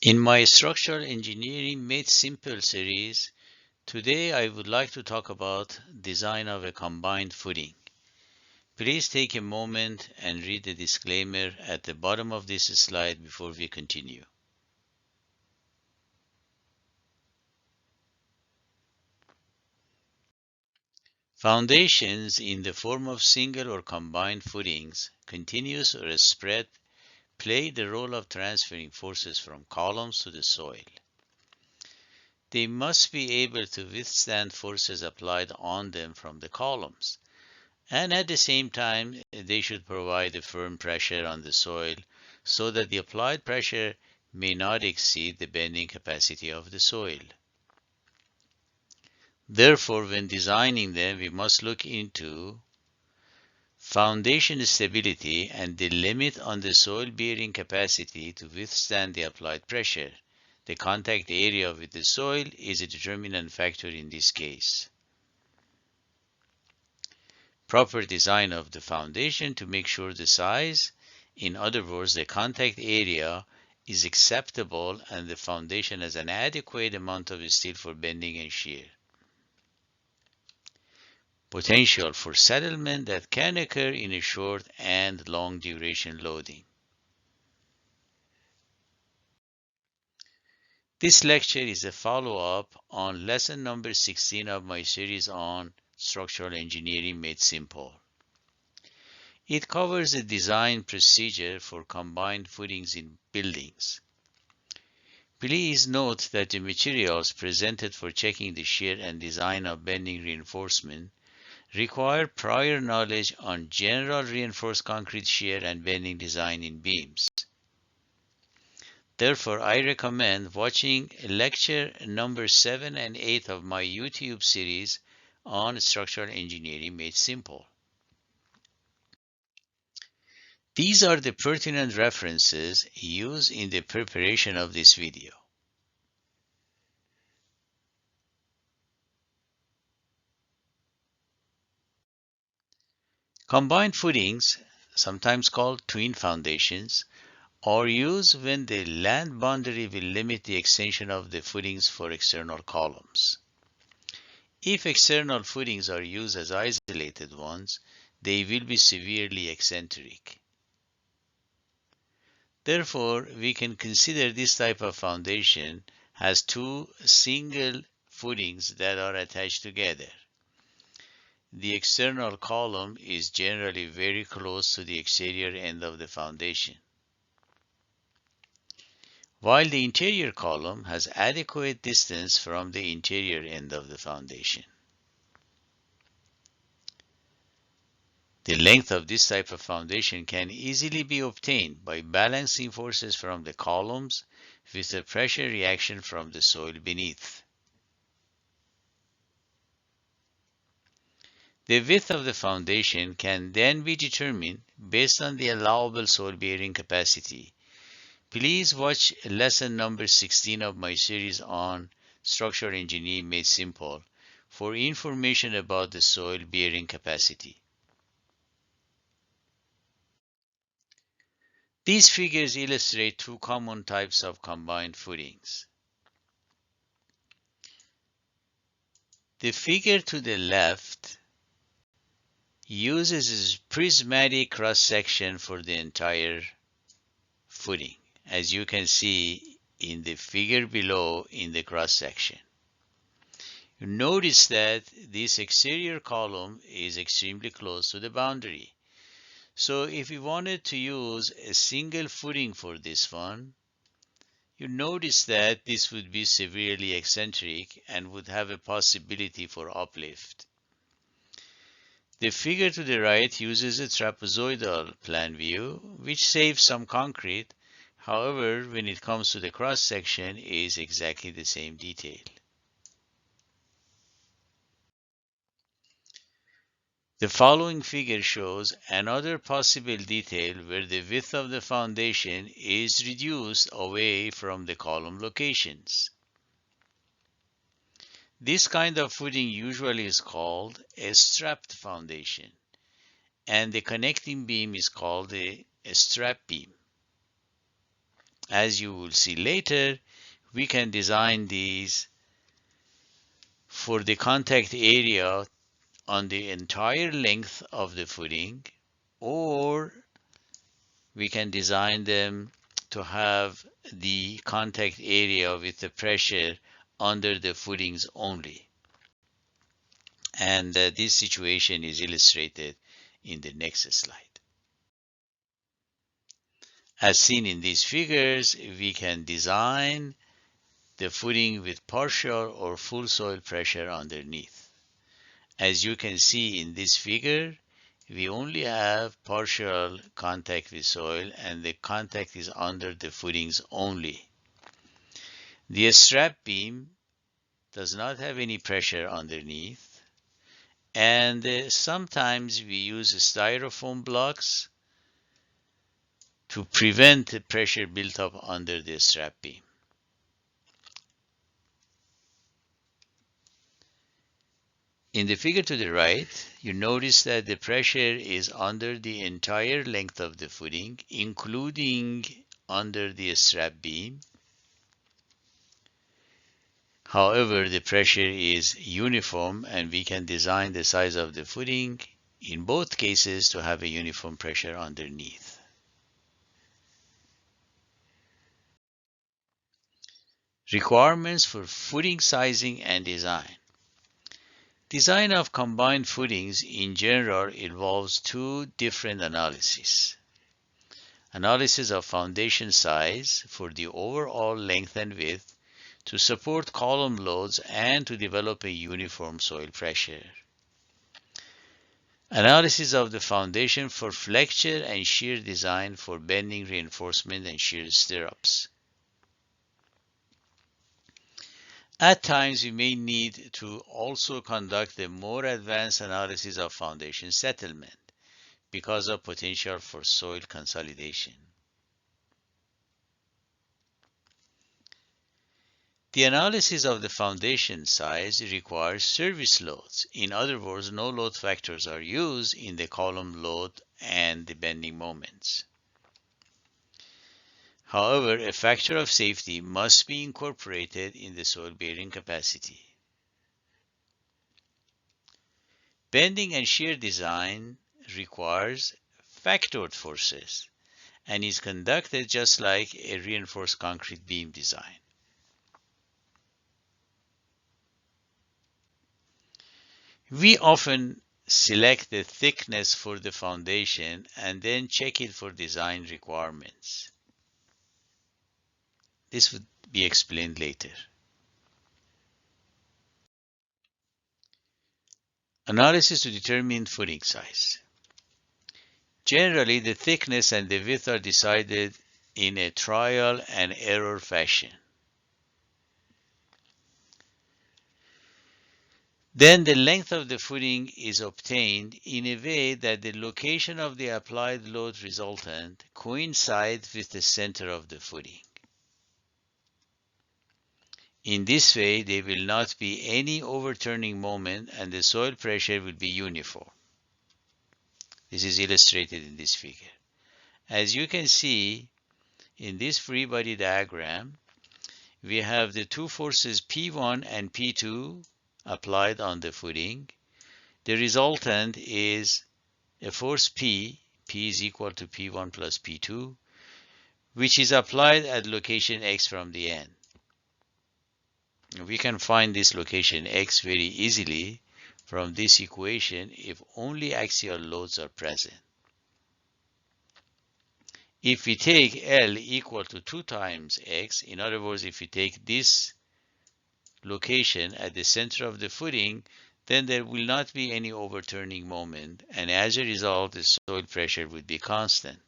In my Structural Engineering Made Simple series, today I would like to talk about design of a combined footing. Please take a moment and read the disclaimer at the bottom of this slide before we continue. Foundations in the form of single or combined footings, continuous or spread, play the role of transferring forces from columns to the soil. They must be able to withstand forces applied on them from the columns, and at the same time, they should provide a firm pressure on the soil so that the applied pressure may not exceed the bending capacity of the soil. Therefore, when designing them, we must look into foundation stability and the limit on the soil bearing capacity to withstand the applied pressure. The contact area with the soil is a determinant factor in this case. Proper design of the foundation to make sure the size, in other words, the contact area, is acceptable and the foundation has an adequate amount of steel for bending and shear. Potential for settlement that can occur in a short and long duration loading. This lecture is a follow-up on lesson number 16 of my series on Structural Engineering Made Simple. It covers a design procedure for combined footings in buildings. Please note that the materials presented for checking the shear and design of bending reinforcement require prior knowledge on general reinforced concrete shear and bending design in beams. Therefore, I recommend watching lecture number 7 and 8 of my YouTube series on Structural Engineering Made Simple. These are the pertinent references used in the preparation of this video. Combined footings, sometimes called twin foundations, are used when the land boundary will limit the extension of the footings for external columns. If external footings are used as isolated ones, they will be severely eccentric. Therefore, we can consider this type of foundation as two single footings that are attached together. The external column is generally very close to the exterior end of the foundation, while the interior column has adequate distance from the interior end of the foundation. The length of this type of foundation can easily be obtained by balancing forces from the columns with a pressure reaction from the soil beneath. The width of the foundation can then be determined based on the allowable soil bearing capacity. Please watch lesson number 16 of my series on Structural Engineering Made Simple for information about the soil bearing capacity. These figures illustrate two common types of combined footings. The figure to the left uses a prismatic cross-section for the entire footing, as you can see in the figure below in the cross-section. You notice that this exterior column is extremely close to the boundary. So if we wanted to use a single footing for this one, you notice that this would be severely eccentric and would have a possibility for uplift. The figure to the right uses a trapezoidal plan view, which saves some concrete. However, when it comes to the cross-section, it is exactly the same detail. The following figure shows another possible detail where the width of the foundation is reduced away from the column locations. This kind of footing usually is called a strapped foundation, and the connecting beam is called a strap beam. As you will see later, we can design these for the contact area on the entire length of the footing, or we can design them to have the contact area with the pressure under the footings only. And this situation is illustrated in the next slide. As seen in these figures, we can design the footing with partial or full soil pressure underneath. As you can see in this figure, we only have partial contact with soil and the contact is under the footings only. The strap beam does not have any pressure underneath, and sometimes we use styrofoam blocks to prevent the pressure built up under the strap beam. In the figure to the right, you notice that the pressure is under the entire length of the footing, including under the strap beam. However, the pressure is uniform and we can design the size of the footing in both cases to have a uniform pressure underneath. Requirements for footing sizing and design. Design of combined footings in general involves two different analyses. Analysis of foundation size for the overall length and width to support column loads and to develop a uniform soil pressure. Analysis of the foundation for flexure and shear design for bending reinforcement and shear stirrups. At times, we may need to also conduct a more advanced analysis of foundation settlement because of potential for soil consolidation. The analysis of the foundation size requires service loads. In other words, no load factors are used in the column load and the bending moments. However, a factor of safety must be incorporated in the soil bearing capacity. Bending and shear design requires factored forces and is conducted just like a reinforced concrete beam design. We often select the thickness for the foundation and then check it for design requirements. This would be explained later. Analysis to determine footing size. Generally, the thickness and the width are decided in a trial and error fashion. Then the length of the footing is obtained in a way that the location of the applied load resultant coincides with the center of the footing. In this way, there will not be any overturning moment and the soil pressure will be uniform. This is illustrated in this figure. As you can see in this free body diagram, we have the two forces P1 and P2 applied on the footing. The resultant is a force P is equal to P1 plus P2, which is applied at location X from the end. We can find this location X very easily from this equation if only axial loads are present. If we take L equal to 2 times X, in other words, if we take this location at the center of the footing, then there will not be any overturning moment, and as a result, the soil pressure would be constant.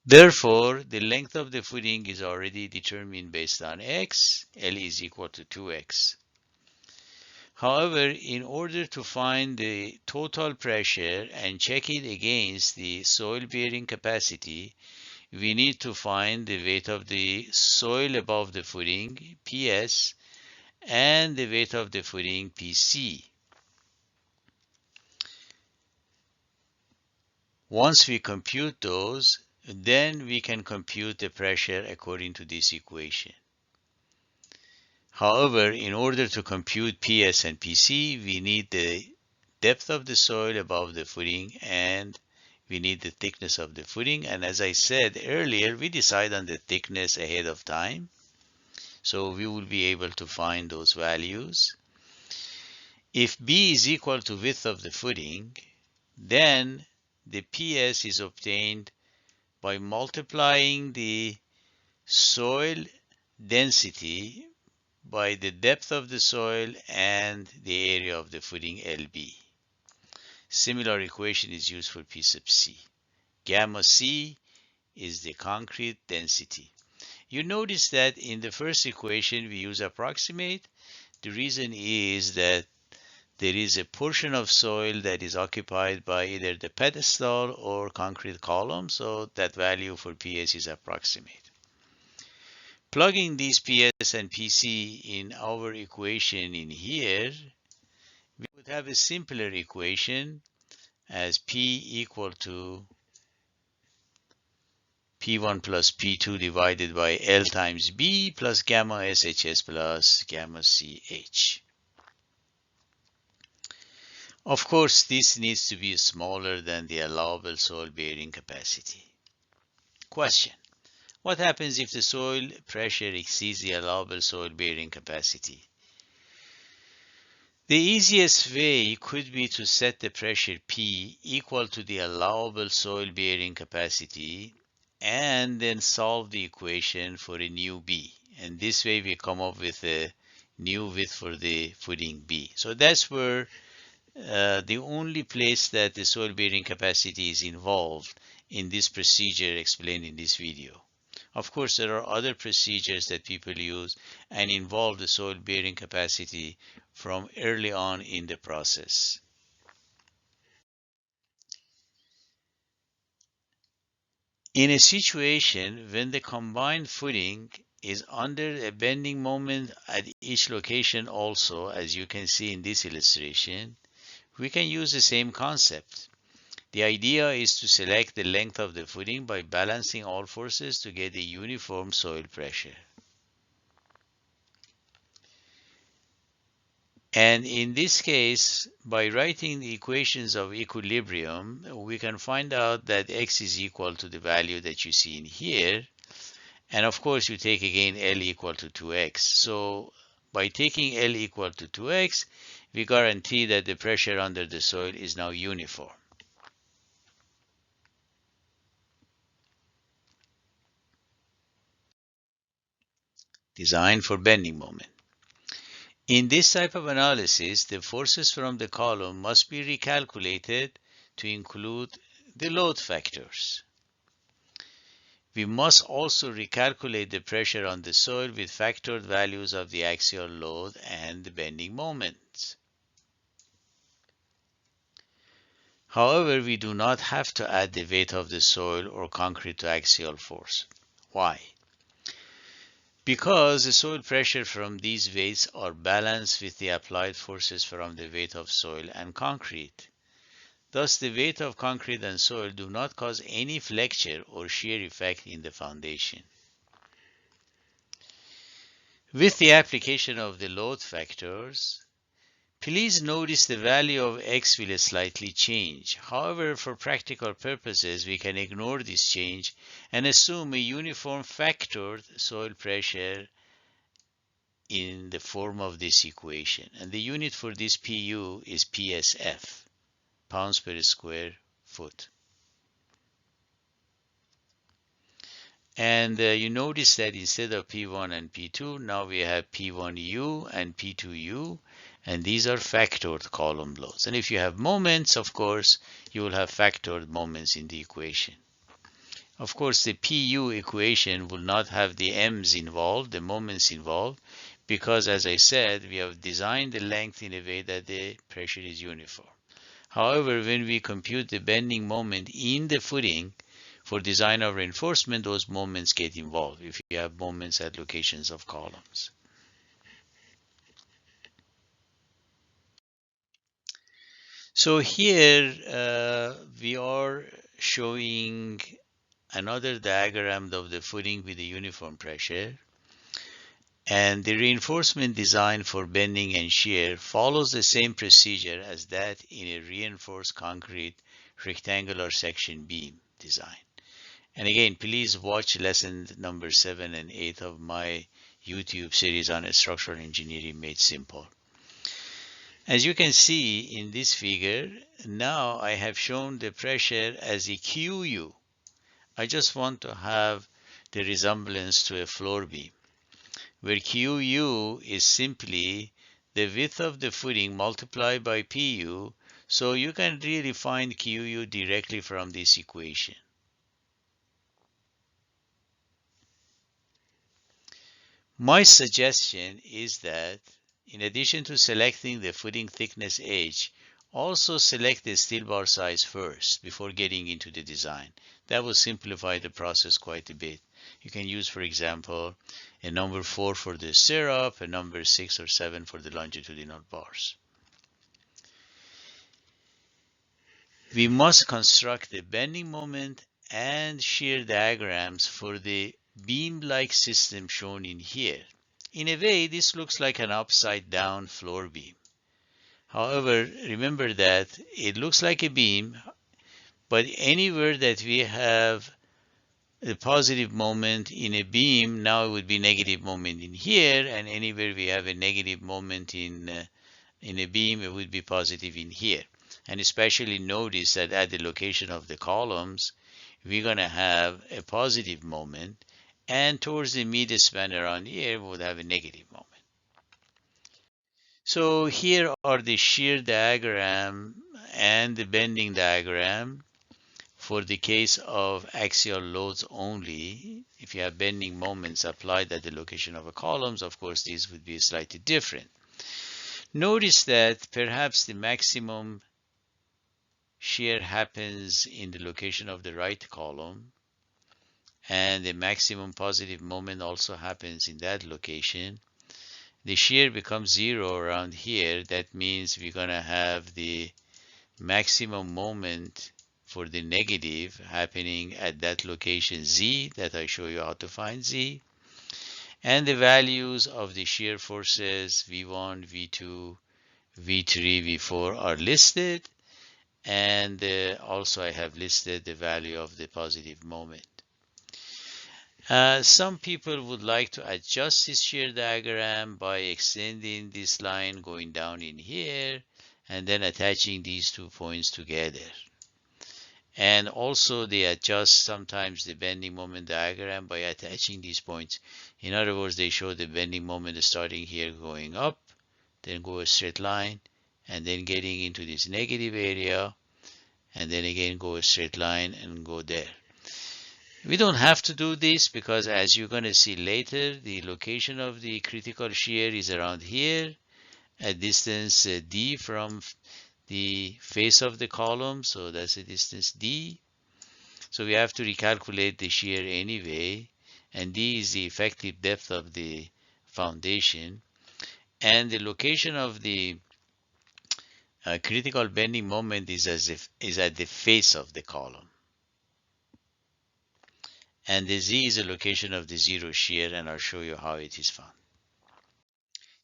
Therefore, the length of the footing is already determined based on X. L is equal to 2X. However, in order to find the total pressure and check it against the soil bearing capacity, we need to find the weight of the soil above the footing, PS, and the weight of the footing, PC. Once we compute those, then we can compute the pressure according to this equation. However, in order to compute PS and PC, we need the depth of the soil above the footing and we need the thickness of the footing. And as I said earlier, we decide on the thickness ahead of time. So we will be able to find those values. If B is equal to width of the footing, then the PS is obtained by multiplying the soil density by the depth of the soil and the area of the footing LB. Similar equation is used for P sub C. Gamma C is the concrete density. You notice that in the first equation we use approximate. The reason is that there is a portion of soil that is occupied by either the pedestal or concrete column, so that value for PS is approximate. Plugging these PS and PC in our equation in here, we would have a simpler equation as P equal to P1 plus P2 divided by L times B plus gamma SHS plus gamma CH. Of course, this needs to be smaller than the allowable soil bearing capacity. Question: what happens if the soil pressure exceeds the allowable soil bearing capacity? The easiest way could be to set the pressure P equal to the allowable soil bearing capacity and then solve the equation for a new B. And this way we come up with a new width for the footing B. So that's where the only place that the soil bearing capacity is involved in this procedure explained in this video. Of course, there are other procedures that people use and involve the soil bearing capacity from early on in the process. In a situation when the combined footing is under a bending moment at each location also, as you can see in this illustration, we can use the same concept. The idea is to select the length of the footing by balancing all forces to get a uniform soil pressure. And in this case, by writing the equations of equilibrium, we can find out that x is equal to the value that you see in here. And of course, you take again L equal to 2x. So by taking L equal to 2x, we guarantee that the pressure under the soil is now uniform. Design for bending moment. In this type of analysis, the forces from the column must be recalculated to include the load factors. We must also recalculate the pressure on the soil with factored values of the axial load and the bending moments. However, we do not have to add the weight of the soil or concrete to axial force. Why? Because the soil pressure from these weights are balanced with the applied forces from the weight of soil and concrete. Thus, the weight of concrete and soil do not cause any flexure or shear effect in the foundation. With the application of the load factors, please notice the value of x will slightly change. However, for practical purposes, we can ignore this change and assume a uniform factored soil pressure in the form of this equation. And the unit for this PU is PSF, pounds per square foot. And you notice that instead of P1 and P2, now we have P1U and P2U, and these are factored column loads. And if you have moments, of course, you will have factored moments in the equation. Of course, the PU equation will not have the M's involved, the moments involved, because as I said, we have designed the length in a way that the pressure is uniform. However, when we compute the bending moment in the footing, for design of reinforcement, those moments get involved if you have moments at locations of columns. So here we are showing another diagram of the footing with a uniform pressure. And the reinforcement design for bending and shear follows the same procedure as that in a reinforced concrete rectangular section beam design. And again, please watch lesson number 7 and 8 of my YouTube series on structural engineering made simple. As you can see in this figure, now I have shown the pressure as a QU. I just want to have the resemblance to a floor beam, where QU is simply the width of the footing multiplied by PU, so you can really find QU directly from this equation. My suggestion is that in addition to selecting the footing thickness H, also select the steel bar size first before getting into the design. That will simplify the process quite a bit. You can use, for example, a number 4 for the stirrup, a number 6 or 7 for the longitudinal bars. We must construct the bending moment and shear diagrams for the beam-like system shown in here. In a way, this looks like an upside-down floor beam. However, remember that it looks like a beam, but anywhere that we have a positive moment in a beam, now it would be negative moment in here, and anywhere we have a negative moment in a beam, it would be positive in here. And especially notice that at the location of the columns, we're going to have a positive moment, and towards the mid-span around here, we would have a negative moment. So here are the shear diagram and the bending diagram for the case of axial loads only. If you have bending moments applied at the location of a columns, of course, these would be slightly different. Notice that perhaps the maximum shear happens in the location of the right column, and the maximum positive moment also happens in that location. The shear becomes 0 around here. That means we're going to have the maximum moment for the negative happening at that location Z, that I show you how to find Z. And the values of the shear forces V1, V2, V3, V4 are listed. And also I have listed the value of the positive moment. Some people would like to adjust this shear diagram by extending this line going down in here and then attaching these 2 points together. And also they adjust sometimes the bending moment diagram by attaching these points. In other words, they show the bending moment starting here going up, then go a straight line, and then getting into this negative area, and then again go a straight line and go there. We don't have to do this because, as you're going to see later, the location of the critical shear is around here at distance D from the face of the column, so that's a distance D. So we have to recalculate the shear anyway, and D is the effective depth of the foundation, and the location of the critical bending moment is at the face of the column. And the Z is the location of the zero shear, and I'll show you how it is found.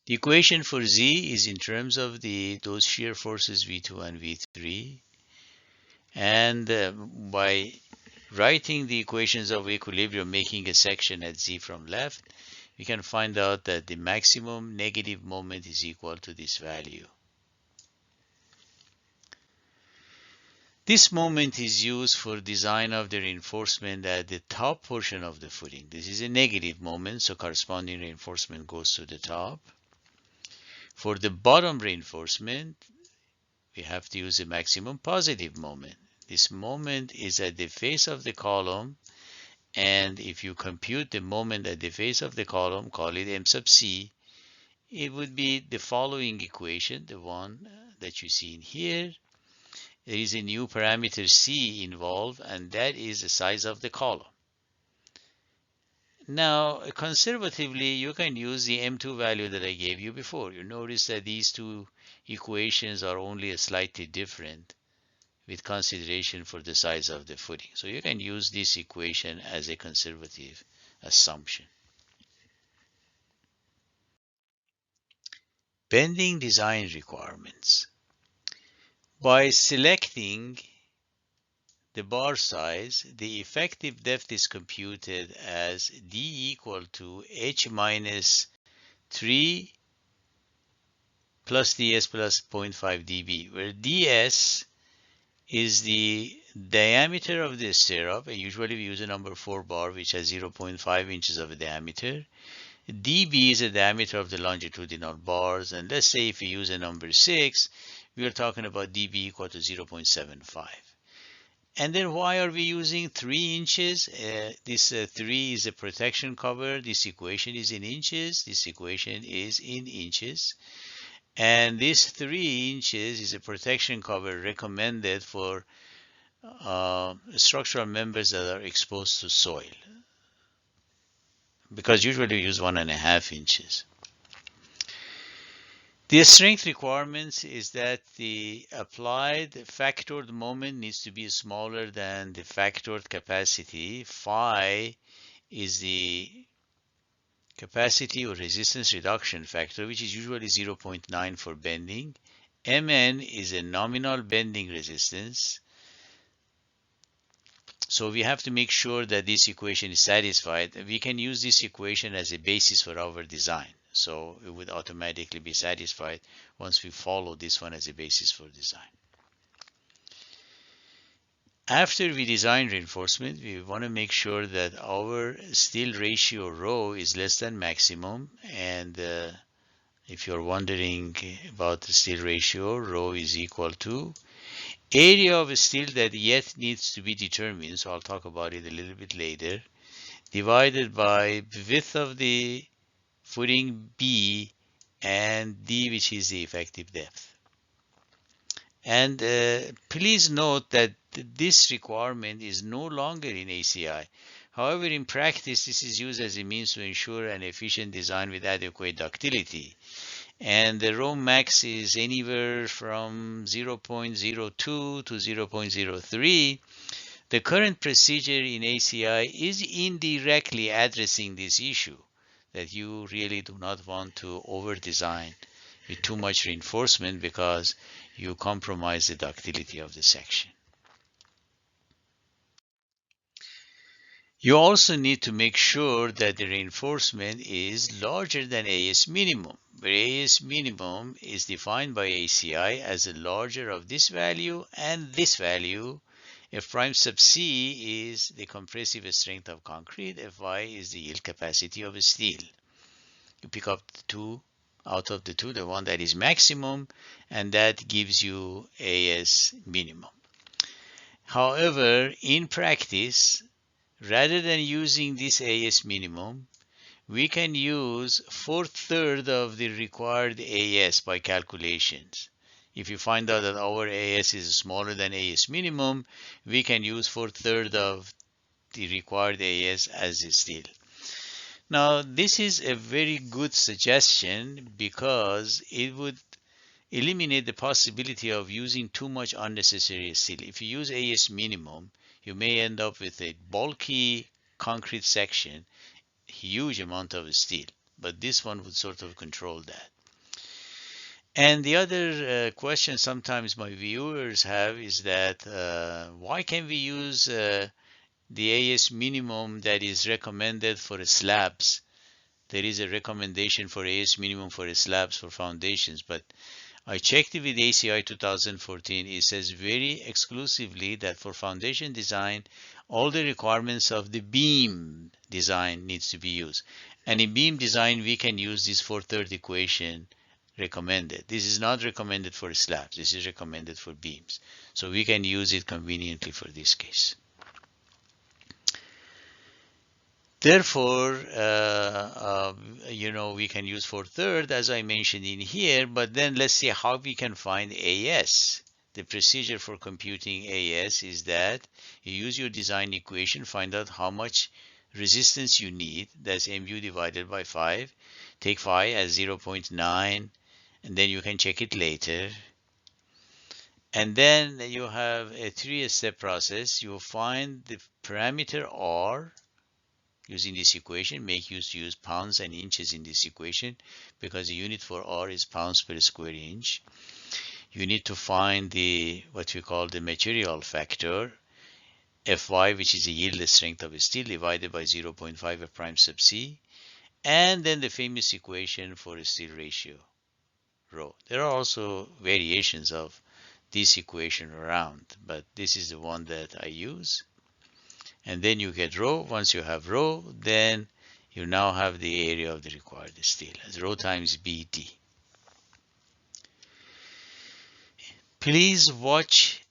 The equation for Z is in terms of those shear forces V2 and V3. And by writing the equations of equilibrium, making a section at Z from left, we can find out that the maximum negative moment is equal to this value. This moment is used for design of the reinforcement at the top portion of the footing. This is a negative moment, so corresponding reinforcement goes to the top. For the bottom reinforcement, we have to use a maximum positive moment. This moment is at the face of the column, and if you compute the moment at the face of the column, call it M sub C, it would be the following equation, the one that you see in here. There is a new parameter C involved, and that is the size of the column. Now, conservatively, you can use the M2 value that I gave you before. You notice that these two equations are only slightly different. with consideration for the size of the footing. So you can use this equation as a conservative assumption. Bending design requirements. By selecting the bar size, the effective depth is computed as d equal to h minus 3 plus ds plus 0.5 dB, where ds is the diameter of the stirrup. Usually we use a number 4 bar which has 0.5 inches of diameter. dB is the diameter of the longitudinal bars, and let's say if we use a number 6, we are talking about dB equal to 0.75. And then why are we using 3 inches? This 3 is a protection cover. This equation is in inches. This equation is in inches. And this 3 inches is a protection cover recommended for structural members that are exposed to soil, because usually we use 1.5 inches. The strength requirements is that the applied factored moment needs to be smaller than the factored capacity. Phi is the capacity or resistance reduction factor, which is usually 0.9 for bending. Mn is a nominal bending resistance. So we have to make sure that this equation is satisfied. We can use this equation as a basis for our design. So it would automatically be satisfied once we follow this one as a basis for design. After we design reinforcement, we want to make sure that our steel ratio rho is less than maximum. And if you're wondering about the steel ratio, rho is equal to area of steel that yet needs to be determined, so I'll talk about it a little bit later, divided by width of the footing B and D, which is the effective depth. And please note that this requirement is no longer in ACI. However, in practice, this is used as a means to ensure an efficient design with adequate ductility. And the rho max is anywhere from 0.02 to 0.03. The current procedure in ACI is indirectly addressing this issue, that you really do not want to over-design with too much reinforcement because you compromise the ductility of the section. You also need to make sure that the reinforcement is larger than AS minimum, where AS minimum is defined by ACI as the larger of this value and this value. F prime sub C is the compressive strength of concrete. Fy is the yield capacity of steel. You pick up the two out of the two, the one that is maximum, and that gives you AS minimum. However, in practice, rather than using this AS minimum, we can use 4/3 of the required AS by calculations. If you find out that our AS is smaller than AS minimum, we can use 4/3 of the required AS as the steel. Now, this is a very good suggestion because it would eliminate the possibility of using too much unnecessary steel. If you use AS minimum, you may end up with a bulky concrete section, huge amount of steel, but this one would sort of control that. And the other question sometimes my viewers have is that why can we use the AS minimum that is recommended for slabs? There is a recommendation for AS minimum for slabs for foundations, but I checked it with ACI 2014. It says very exclusively that for foundation design, all the requirements of the beam design needs to be used. And in beam design, we can use this 4/3 equation recommended. This is not recommended for slabs. This is recommended for beams. So we can use it conveniently for this case. Therefore, we can use 4/3 as I mentioned in here, but then let's see how we can find AS. The procedure for computing AS is that you use your design equation, find out how much resistance you need, that's mu divided by 5, take phi as 0.9, and then you can check it later. And then you have a 3-step process. You find the parameter R using this equation. Make use pounds and inches in this equation because the unit for R is pounds per square inch. You need to find the what we call the material factor, Fy, which is the yield strength of steel divided by 0.5 F prime sub C, and then the famous equation for steel ratio, rho. There are also variations of this equation around, but this is the one that I use. And then you get rho. Once you have rho, then you now have the area of the required steel as rho times BD. Please watch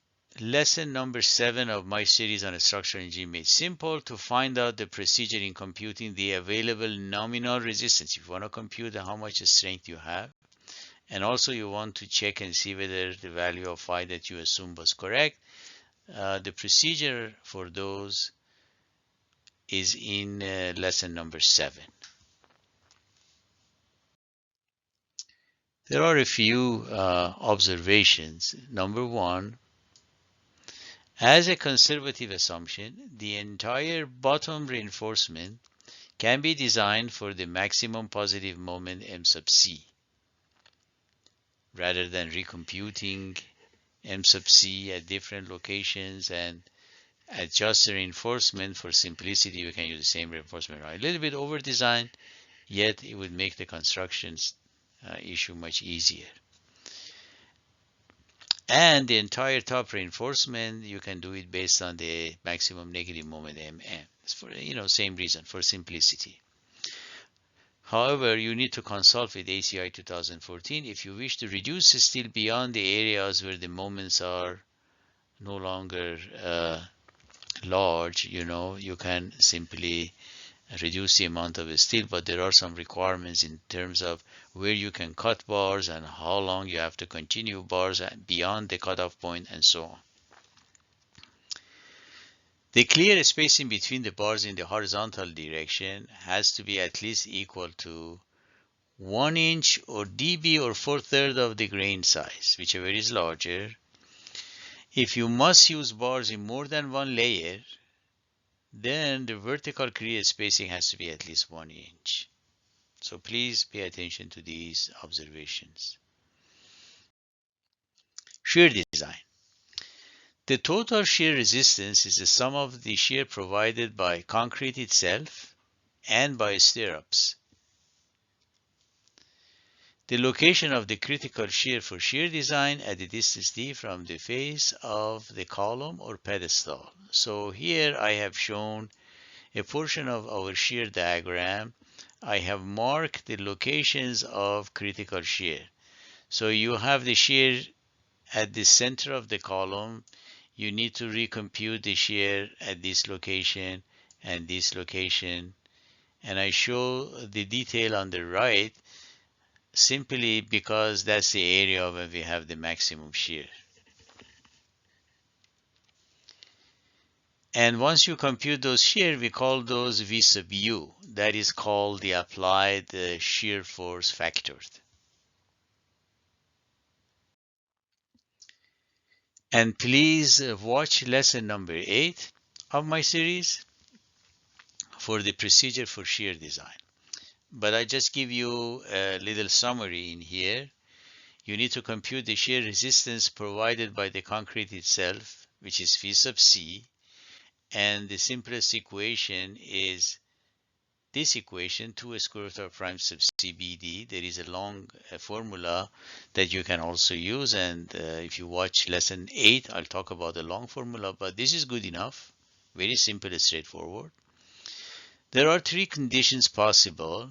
lesson number 7 of my series on structural engineering made simple to find out the procedure in computing the available nominal resistance. If you want to compute how much strength you have, and also you want to check and see whether the value of phi that you assume was correct, the procedure for those is in lesson number 7. There are a few observations. Number 1, as a conservative assumption, the entire bottom reinforcement can be designed for the maximum positive moment M sub C, rather than recomputing M sub C at different locations and adjust the reinforcement. For simplicity, we can use the same reinforcement. Right? A little bit over designed, yet it would make the construction issue much easier. And the entire top reinforcement, you can do it based on the maximum negative moment MM. It's for, same reason, for simplicity. However, you need to consult with ACI 2014 if you wish to reduce steel beyond the areas where the moments are no longer large. You can simply reduce the amount of steel, but there are some requirements in terms of where you can cut bars and how long you have to continue bars beyond the cutoff point and so on. The clear spacing between the bars in the horizontal direction has to be at least equal to 1 inch or dB or 4/3 of the grain size, whichever is larger. If you must use bars in more than one layer, then the vertical clear spacing has to be at least 1 inch. So please pay attention to these observations. Shear design. The total shear resistance is the sum of the shear provided by concrete itself and by stirrups. The location of the critical shear for shear design at the distance d from the face of the column or pedestal. So here I have shown a portion of our shear diagram. I have marked the locations of critical shear. So you have the shear at the center of the column. You need to recompute the shear at this location and this location. And I show the detail on the right simply because that's the area where we have the maximum shear. And once you compute those shear, we call those V sub U. That is called the applied shear force factor. And please watch lesson number 8 of my series for the procedure for shear design. But I just give you a little summary in here. You need to compute the shear resistance provided by the concrete itself, which is V sub C. And the simplest equation is this equation, 2 square root of prime sub CBD. There is a long formula that you can also use. And if you watch lesson 8, I'll talk about the long formula, but this is good enough. Very simple and straightforward. There are 3 conditions possible.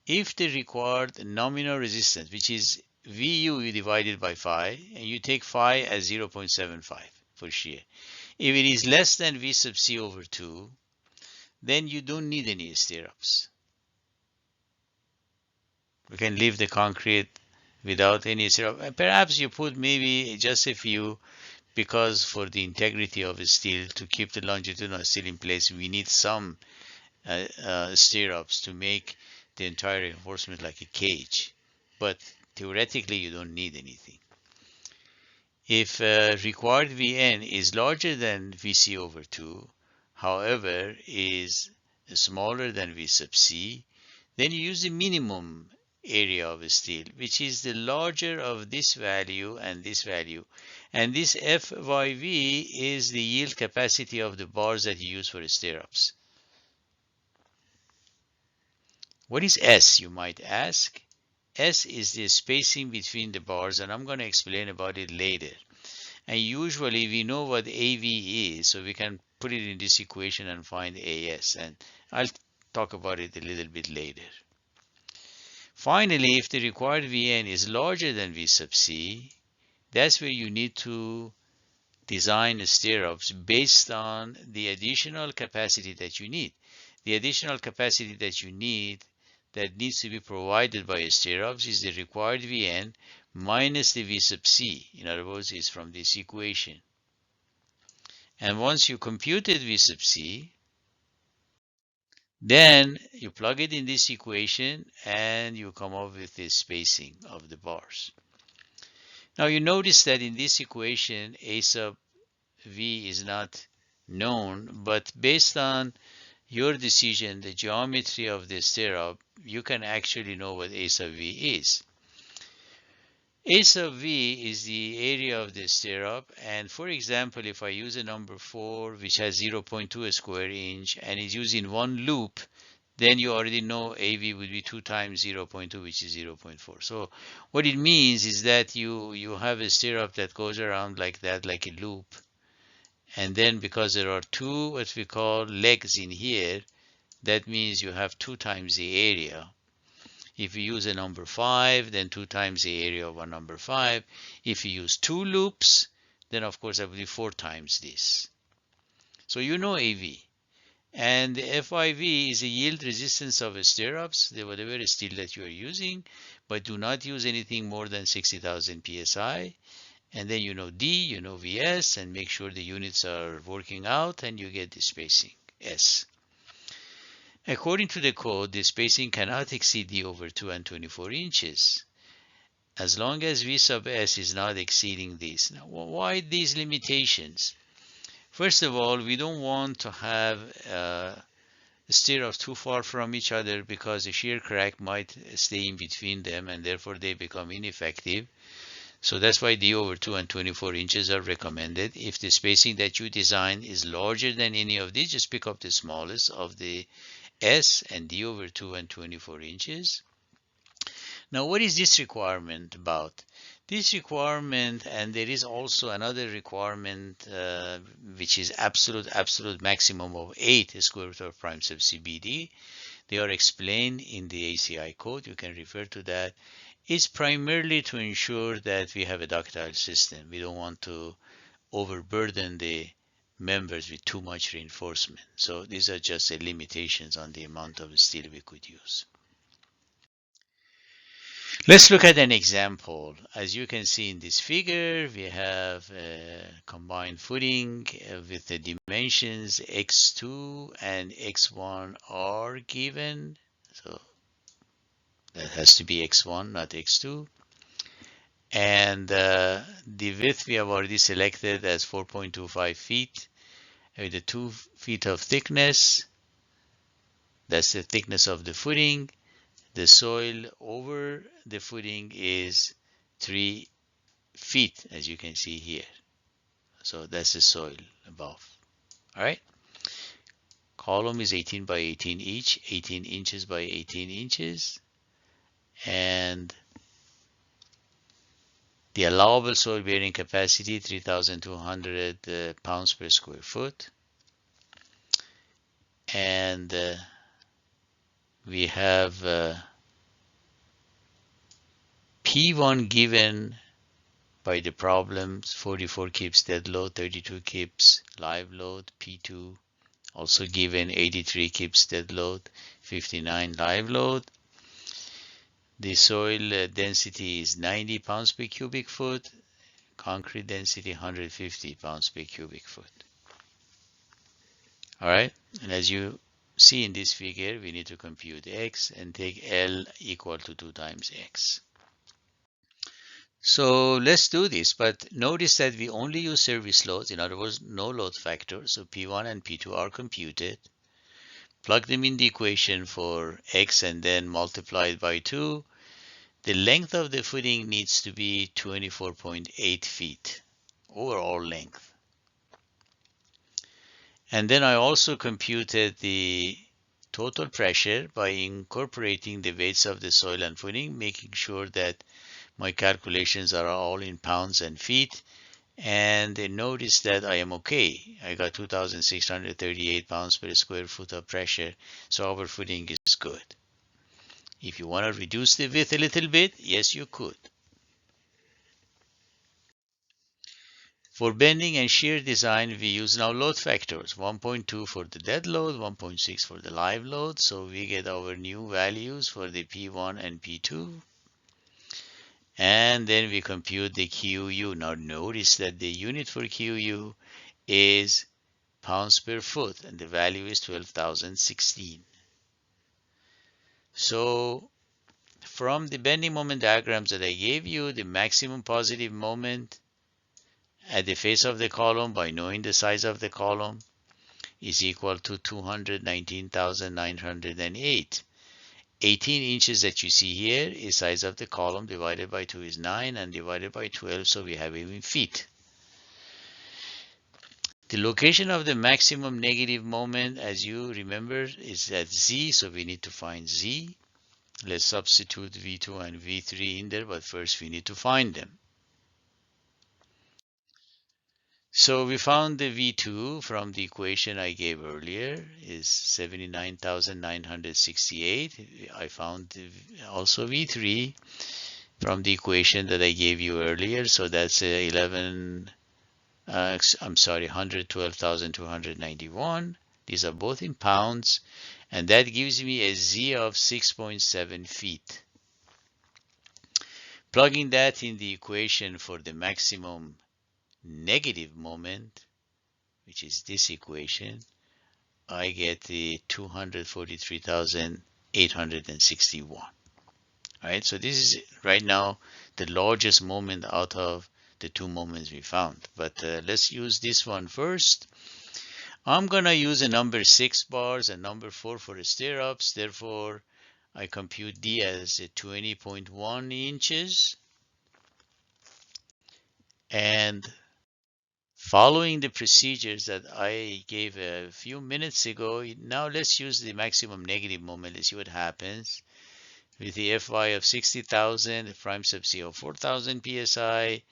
If the required nominal resistance, which is VU divided by phi, and you take phi as 0.75 for shear. If it is less than V sub C over 2, then you don't need any stirrups. You can leave the concrete without any stirrup. Perhaps you put maybe just a few, because for the integrity of the steel, to keep the longitudinal steel in place, we need some stirrups to make the entire reinforcement like a cage. But theoretically, you don't need anything. If required Vn is larger than Vc over 2, however, is smaller than V sub c, then you use the minimum area of steel, which is the larger of this value and this value. And this FYV is the yield capacity of the bars that you use for stirrups. What is S, you might ask? S is the spacing between the bars, and I'm going to explain about it later. And usually we know what AV is, so we can put it in this equation and find AS. And I'll talk about it a little bit later. Finally, if the required Vn is larger than V sub c, that's where you need to design stirrups based on the additional capacity that you need. The additional capacity that you need that needs to be provided by stirrups is the required Vn minus the V sub c. In other words, is from this equation. And once you computed V sub c, then you plug it in this equation and you come up with the spacing of the bars. Now you notice that in this equation, A sub V is not known, but based on your decision, the geometry of the stirrup, you can actually know what A sub V is. A sub V is the area of the stirrup, and for example, if I use a number 4, which has 0.2 square inch, and is used in one loop, then you already know AV would be 2 times 0.2, which is 0.4. So what it means is that you have a stirrup that goes around like that, like a loop, and then because there are two what we call legs in here, that means you have 2 times the area. If you use a number 5, then 2 times the area of a number 5. If you use 2 loops, then of course that would be 4 times this. So you know AV. And the FIV is the yield resistance of stirrups, the whatever steel that you are using, but do not use anything more than 60,000 psi. And then you know D, you know VS, and make sure the units are working out, and you get the spacing, S. According to the code, the spacing cannot exceed D over 2 and 24 inches, as long as V sub S is not exceeding this. Now, why these limitations? First of all, we don't want to have stirrups too far from each other because the shear crack might stay in between them and therefore they become ineffective. So that's why D over 2 and 24 inches are recommended. If the spacing that you design is larger than any of these, just pick up the smallest of the S and D over 2 and 24 inches. Now, what is this requirement about? This requirement, and there is also another requirement, which is absolute maximum of 8 square root of prime sub CBD. They are explained in the ACI code. You can refer to that. It's primarily to ensure that we have a ductile system. We don't want to overburden the members with too much reinforcement. So these are just the limitations on the amount of steel we could use. Let's look at an example. As you can see in this figure, we have a combined footing with the dimensions x2 and x1 are given. So that has to be x1, not x2. And the width we have already selected as 4.25 feet with the 2 feet of thickness. That's the thickness of the footing. The soil over the footing is 3 feet, as you can see here. So that's the soil above. All right. Column is 18 by 18 each, 18 inches by 18 inches. And the allowable soil bearing capacity, 3,200 pounds per square foot. And we have P1 given by the problems, 44 kips dead load, 32 kips live load. P2 also given 83 kips dead load, 59 live load. The soil density is 90 pounds per cubic foot, concrete density 150 pounds per cubic foot. All right, and as you see in this figure, we need to compute X and take L equal to 2 times X. So let's do this, but notice that we only use service loads, in other words, no load factor. So P1 and P2 are computed. Plug them in the equation for X and then multiply it by 2. The length of the footing needs to be 24.8 feet, overall length. And then I also computed the total pressure by incorporating the weights of the soil and footing, making sure that my calculations are all in pounds and feet. And notice that I am okay. I got 2,638 pounds per square foot of pressure, so our footing is good. If you want to reduce the width a little bit, yes, you could. For bending and shear design, we use now load factors, 1.2 for the dead load, 1.6 for the live load. So we get our new values for the P1 and P2. And then we compute the QU. Now notice that the unit for QU is pounds per foot, and the value is 12,016. So from the bending moment diagrams that I gave you, the maximum positive moment at the face of the column by knowing the size of the column is equal to 219,908. 18 inches that you see here is size of the column, divided by 2 is 9, and divided by 12, so we have it in feet. The location of the maximum negative moment, as you remember, is at Z, so we need to find Z. Let's substitute V2 and V3 in there, but first we need to find them. So we found the V2 from the equation I gave earlier is 79,968. I found also V3 from the equation that I gave you earlier. So that's 112,291. These are both in pounds, and that gives me a Z of 6.7 feet. Plugging that in the equation for the maximum negative moment, which is this equation, I get the 243,861. All right, so this is right now the largest moment out of the two moments we found. But let's use this one first. I'm going to use a number 6 bars and number 4 for stirrups. Therefore, I compute D as 20.1 inches. And following the procedures that I gave a few minutes ago, now let's use the maximum negative moment. Let's see what happens. With the Fy of 60,000, the prime sub C of 4,000 psi,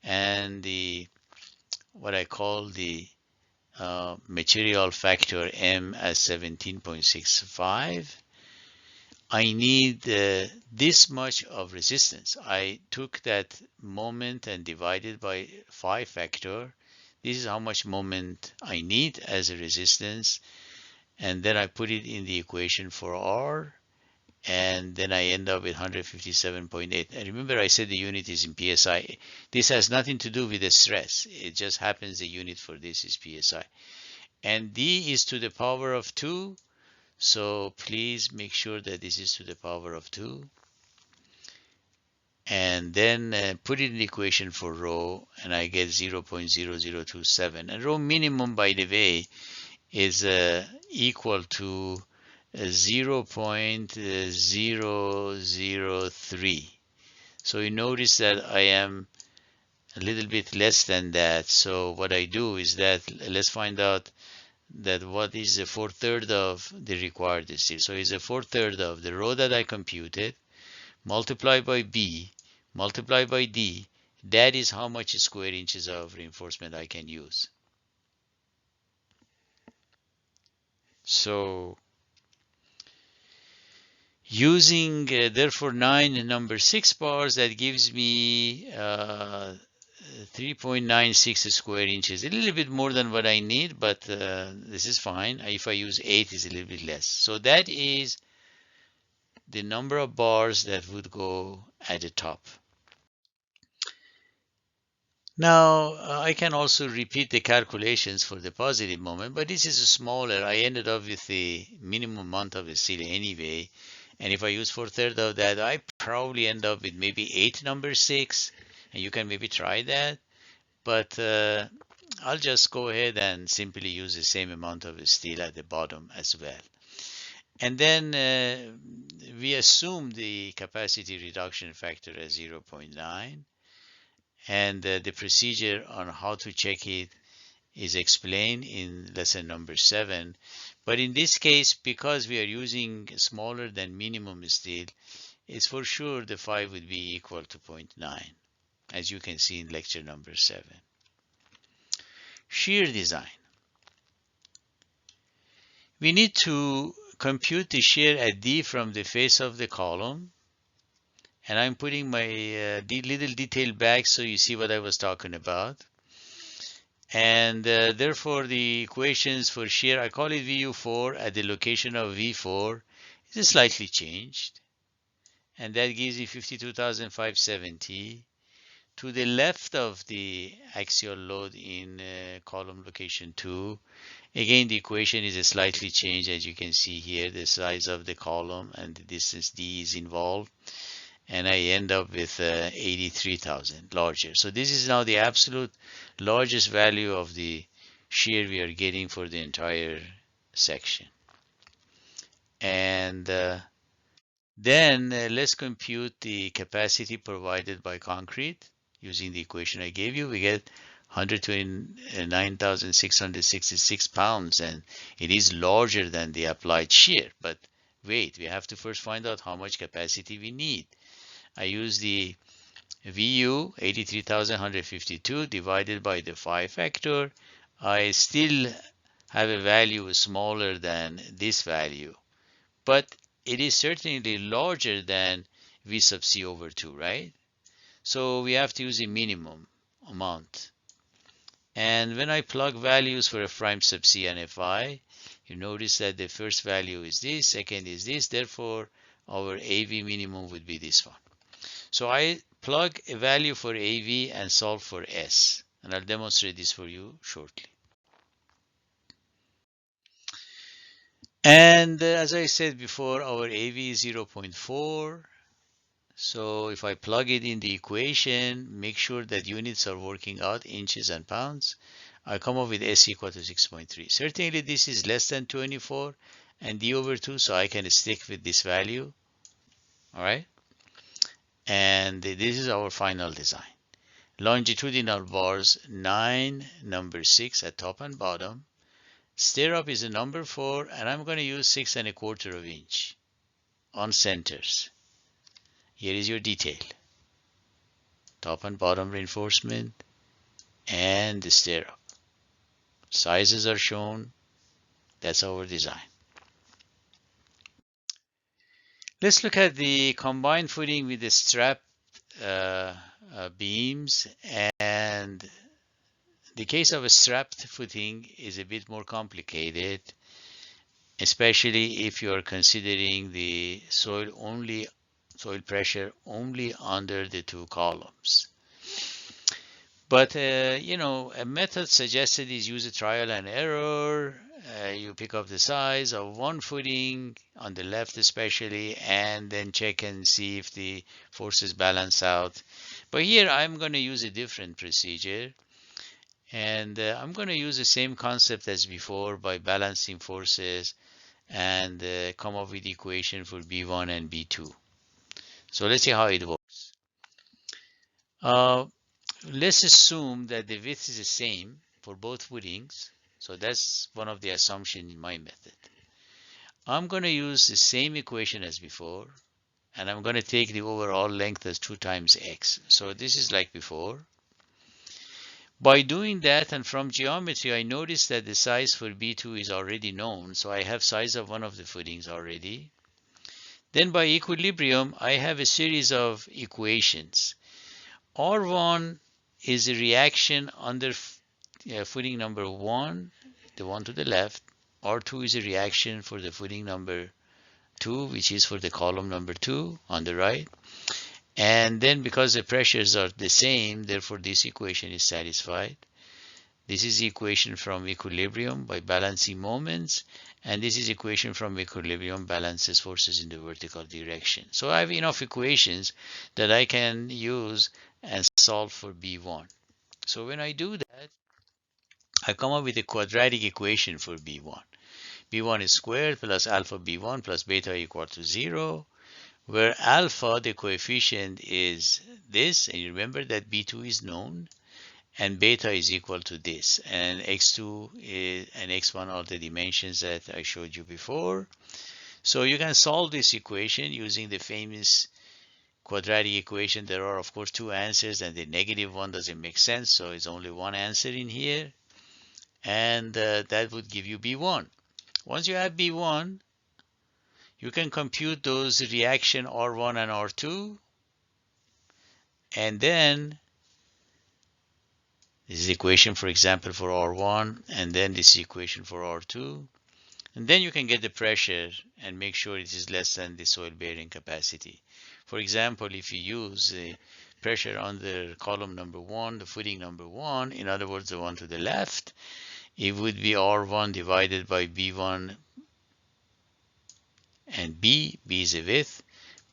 and the what I call the material factor M as 17.65. I need this much of resistance. I took that moment and divided by 5 factor. This is how much moment I need as a resistance. And then I put it in the equation for R. And then I end up with 157.8. And remember, I said the unit is in PSI. This has nothing to do with the stress. It just happens the unit for this is PSI. And D is to the power of 2. So please make sure that this is to the power of 2. And then put it in the equation for rho, and I get 0.0027. And rho minimum, by the way, is equal to 0.003. So you notice that I am a little bit less than that. So what I do is that let's find out that what is the 4/3 of the required steel. So it's a 4/3 of the rho that I computed, multiplied by B, multiplied by D. That is how much square inches of reinforcement I can use. So using therefore 9 and number 6 bars, that gives me 3.96 square inches, a little bit more than what I need, but this is fine. If I use 8, it's a little bit less. So that is the number of bars that would go at the top. Now, I can also repeat the calculations for the positive moment, but this is smaller. I ended up with the minimum amount of the steel anyway. And if I use 4/3 of that, I probably end up with maybe 8 number 6, and you can maybe try that. But I'll just go ahead and simply use the same amount of steel at the bottom as well. And then we assume the capacity reduction factor as 0.9, and the procedure on how to check it is explained in lesson number 7. But in this case, because we are using smaller than minimum steel, it's for sure the phi would be equal to 0.9, as you can see in lecture number 7. Shear design. We need to compute the shear at D from the face of the column. And I'm putting my little detail back so you see what I was talking about. And therefore, the equations for shear, I call it VU4 at the location of V4, is slightly changed. And that gives me 52,570. To the left of the axial load in column location 2, again, the equation is slightly changed. As you can see here, the size of the column and the distance D is involved. And I end up with 83,000 larger. So this is now the absolute largest value of the shear we are getting for the entire section. And then let's compute the capacity provided by concrete using the equation I gave you. We get 129,666 pounds, and it is larger than the applied shear. But wait, we have to first find out how much capacity we need. I use the VU 83,152 divided by the phi factor. I still have a value smaller than this value, but it is certainly larger than V sub C over 2, right? So we have to use a minimum amount. And when I plug values for F prime sub C and Fi, you notice that the first value is this, second is this, therefore our AV minimum would be this one. So I plug a value for AV and solve for S, and I'll demonstrate this for you shortly. And as I said before, our AV is 0.4. So if I plug it in the equation, make sure that units are working out, inches and pounds, I come up with S equal to 6.3. Certainly this is less than 24 and D over 2, so I can stick with this value. All right. And this is our final design. Longitudinal bars 9, number 6 at top and bottom. Stirrup is a number 4, and I'm going to use 6 1/4 inch on centers. Here is your detail. Top and bottom reinforcement and the stirrup. Sizes are shown. That's our design. Let's look at the combined footing with the strap beams, and the case of a strapped footing is a bit more complicated, especially if you are considering the soil pressure only under the 2 columns. But you know, a method suggested is use a trial and error. You pick up the size of one footing on the left especially, and then check and see if the forces balance out. But here I'm going to use a different procedure, and I'm going to use the same concept as before by balancing forces and come up with the equation for B1 and B2. So let's see how it works. Let's assume that the width is the same for both footings. So that's one of the assumptions in my method. I'm going to use the same equation as before, and I'm going to take the overall length as 2 times x. So this is like before. By doing that, and from geometry, I notice that the size for B2 is already known. So I have size of one of the footings already. Then by equilibrium, I have a series of equations. R1 is a reaction under footing number 1, the one to the left. R2 is a reaction for the footing number 2, which is for the column number 2 on the right. And then because the pressures are the same, therefore this equation is satisfied. This is the equation from equilibrium by balancing moments, and this is equation from equilibrium balances forces in the vertical direction. So I have enough equations that I can use and solve for B1. So when I do that, I come up with a quadratic equation for B1. B1 is squared plus alpha B1 plus beta equal to 0, where alpha, the coefficient, is this, and you remember that B2 is known, and beta is equal to this, and x2 and x1 are the dimensions that I showed you before. So you can solve this equation using the famous quadratic equation. There are of course two answers, and the negative one doesn't make sense, so it's only one answer in here, and that would give you B1. Once you have B1, you can compute those reaction R1 and R2, and then this is the equation, for example, for R1, and then this equation for R2. And then you can get the pressure and make sure it is less than the soil bearing capacity. For example, if you use the pressure under column number 1, the footing number 1, in other words, the one to the left, it would be R1 divided by B1 and B is the width,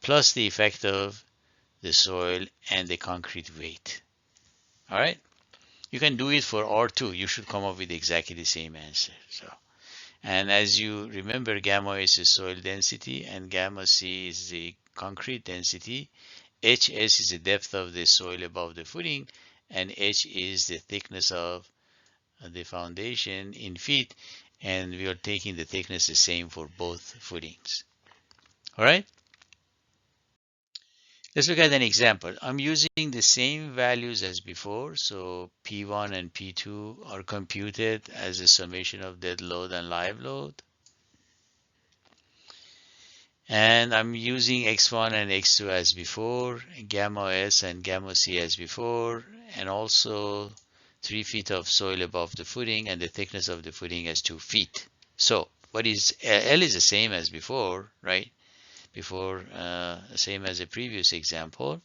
plus the effect of the soil and the concrete weight. All right? You can do it for R2. You should come up with exactly the same answer. And as you remember, gamma is the soil density and gamma C is the concrete density. HS is the depth of the soil above the footing, and H is the thickness of the foundation in feet, and we are taking the thickness the same for both footings. All right? Let's look at an example. I'm using the same values as before. So P1 and P2 are computed as a summation of dead load and live load. And I'm using X1 and X2 as before, gamma S and gamma C as before, and also 3 feet of soil above the footing and the thickness of the footing as 2 feet. So what is L is the same as before, right? Before, same as the previous example.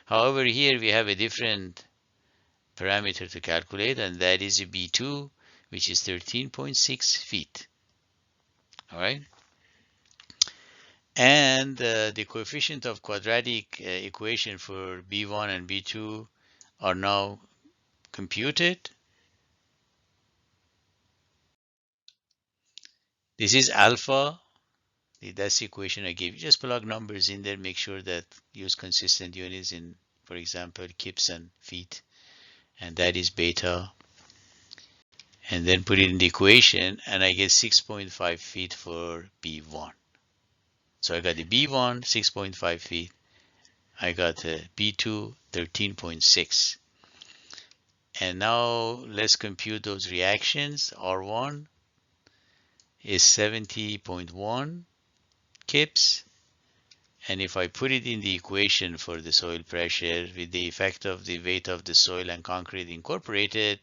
However, here we have a different parameter to calculate, and that is a B2, which is 13.6 feet. All right. And the coefficient of quadratic equation for B1 and B2 are now computed. This is alpha. That's the equation I gave you. Just plug numbers in there. Make sure that use consistent units in, for example, kips and feet. And that is beta. And then put it in the equation, and I get 6.5 feet for B1. So I got the B1, 6.5 feet. I got the B2, 13.6. And now let's compute those reactions. R1 is 70.1 kips. And if I put it in the equation for the soil pressure with the effect of the weight of the soil and concrete incorporated,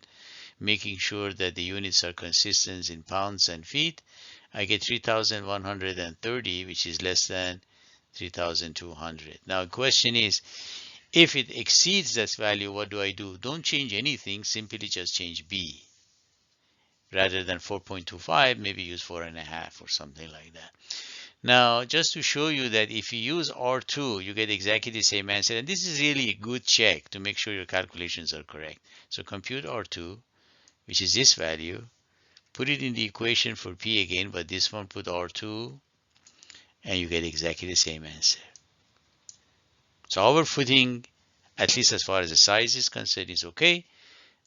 making sure that the units are consistent in pounds and feet, I get 3,130, which is less than 3,200. Now the question is, if it exceeds that value, what do I do? Don't change anything, simply just change B. Rather than 4.25, maybe use 4.5 or something like that. Now, just to show you that if you use R2, you get exactly the same answer. And this is really a good check to make sure your calculations are correct. So compute R2, which is this value. Put it in the equation for P again, but this one put R2, and you get exactly the same answer. So our footing, at least as far as the size is concerned, is okay.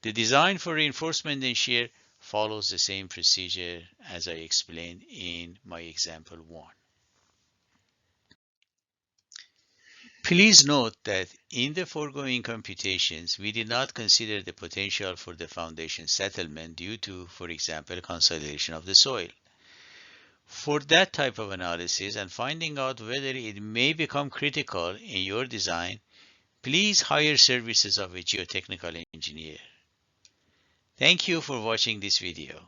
The design for reinforcement and shear follows the same procedure as I explained in my example 1. Please note that in the foregoing computations, we did not consider the potential for the foundation settlement due to, for example, consolidation of the soil. For that type of analysis and finding out whether it may become critical in your design, please hire services of a geotechnical engineer. Thank you for watching this video.